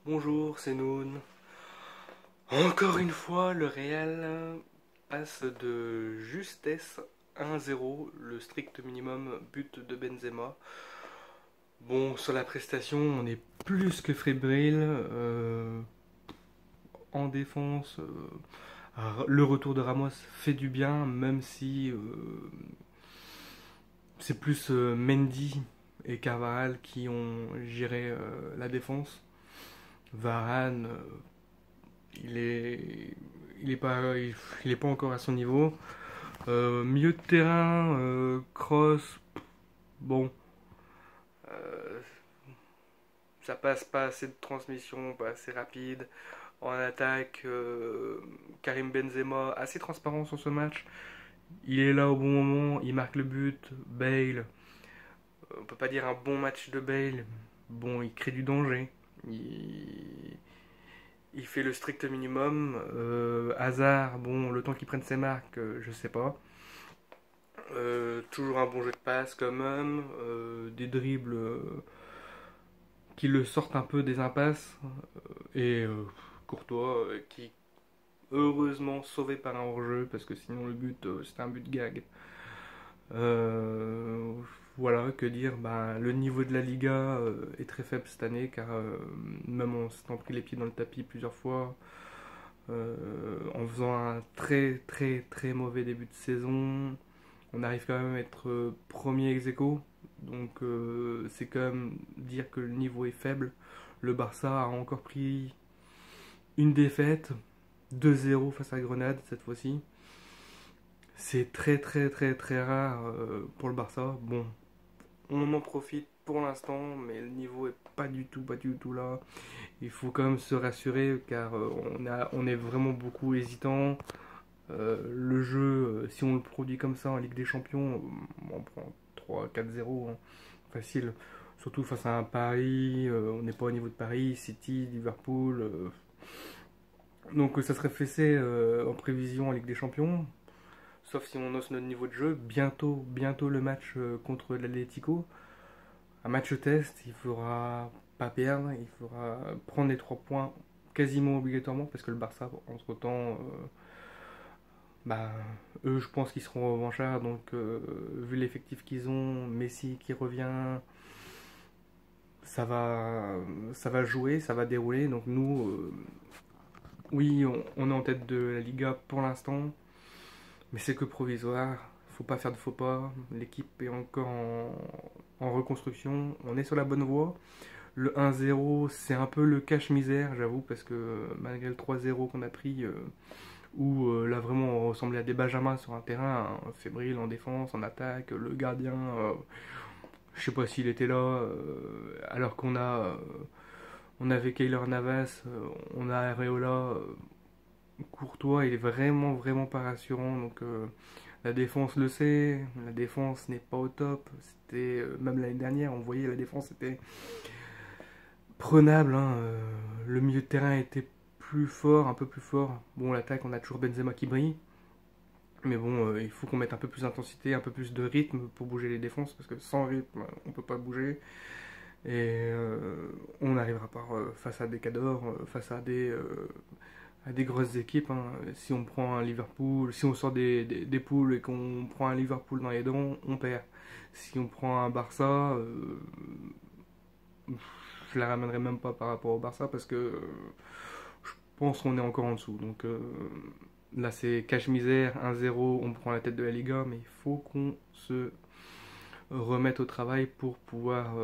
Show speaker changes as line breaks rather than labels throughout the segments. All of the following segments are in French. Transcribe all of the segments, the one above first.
Bonjour, c'est Noun. Encore une fois, le Real passe de justesse 1-0, le strict minimum but de Benzema. Bon, sur la prestation, on est plus que fébrile. En défense, le retour de Ramos fait du bien, même si c'est plus Mendy et Carvajal qui ont géré la défense. Varane, il est, il est pas encore à son niveau. Milieu de terrain, Cross, bon, euh, ça passe pas assez de transmission, pas assez rapide. En attaque, Karim Benzema, assez transparent sur ce match. Il est là au bon moment, il marque le but. Bale, on peut pas dire un bon match de Bale. Bon, il crée du danger. Il fait le strict minimum. Hazard, bon, le temps qu'il prenne ses marques, je sais pas. Toujours un bon jeu de passe quand même. Des dribbles qui le sortent un peu des impasses. Et Courtois qui heureusement sauvé par un hors-jeu parce que sinon le but c'était un but gag. Euh, voilà, que dire, ben, le niveau de la Liga est très faible cette année car même en s'étant pris les pieds dans le tapis plusieurs fois, en faisant un très très très mauvais début de saison, on arrive quand même à être premier ex aequo. Donc c'est quand même dire que le niveau est faible. Le Barça a encore pris une défaite, 2-0 face à Grenade cette fois-ci. C'est très très très très rare pour le Barça. Bon, on en profite pour l'instant, mais le niveau est pas du tout là. Il faut quand même se rassurer car on est vraiment beaucoup hésitant. Le jeu, si on le produit comme ça en Ligue des Champions, on prend 3-4-0 hein, facile. Surtout face à un Paris, on n'est pas au niveau de Paris, City, Liverpool. Donc ça serait fessé en prévision en Ligue des Champions. Sauf si on ose notre niveau de jeu. Bientôt le match contre l'Atlético. Un match test, il faudra pas perdre, il faudra prendre les 3 points quasiment obligatoirement parce que le Barça, entre temps, bah, eux, je pense qu'ils seront revanchards. Donc, vu l'effectif qu'ils ont, Messi qui revient, ça va, ça va jouer, ça va dérouler. Donc, nous, oui, on est en tête de la Liga pour l'instant, mais c'est que provisoire. Faut pas faire de faux pas. L'équipe est encore en reconstruction. On est sur la bonne voie. Le 1-0, c'est un peu le cache-misère, j'avoue, parce que malgré le 3-0 qu'on a pris, où là vraiment on ressemblait à des Benjamins sur un terrain, hein, fébrile en défense, en attaque, le gardien, je sais pas s'il était là, alors on avait Keylor Navas, on a Areola, Courtois, il est vraiment vraiment pas rassurant, donc la défense le sait, la défense n'est pas au top, c'était même l'année dernière, on voyait la défense était prenable, hein, le milieu de terrain était plus fort, un peu plus fort. Bon, l'attaque, on a toujours Benzema qui brille. Mais bon, il faut qu'on mette un peu plus d'intensité, un peu plus de rythme pour bouger les défenses, parce que sans rythme, on peut pas bouger. Et on n'arrivera pas face à des cadors, face à des grosses équipes. Hein. Si on prend un Liverpool, si on sort des poules et qu'on prend un Liverpool dans les dents, on perd. Si on prend un Barça, je la ramènerai même pas par rapport au Barça parce que je pense qu'on est encore en dessous. Donc là, c'est cache-misère, 1-0, on prend la tête de la Liga, mais il faut qu'on se remette au travail pour pouvoir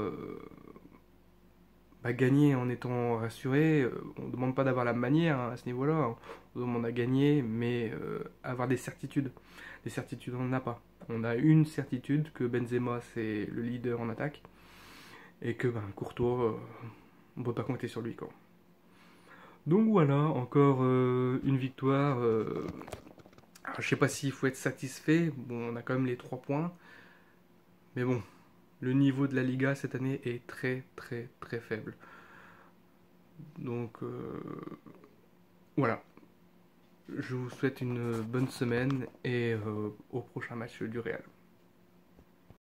gagner en étant rassuré. On ne demande pas d'avoir la manière hein, à ce niveau-là, hein. On demande à gagner, mais avoir des certitudes. Des certitudes, on n'en a pas. On a une certitude que Benzema, c'est le leader en attaque, et que Courtois, on ne peut pas compter sur lui. Quoi. Donc voilà, encore une victoire. Alors, je sais pas s'il faut être satisfait. Bon, on a quand même les 3 points. Mais bon, le niveau de la Liga cette année est très très très faible. Donc voilà. Je vous souhaite une bonne semaine et au prochain match du Real.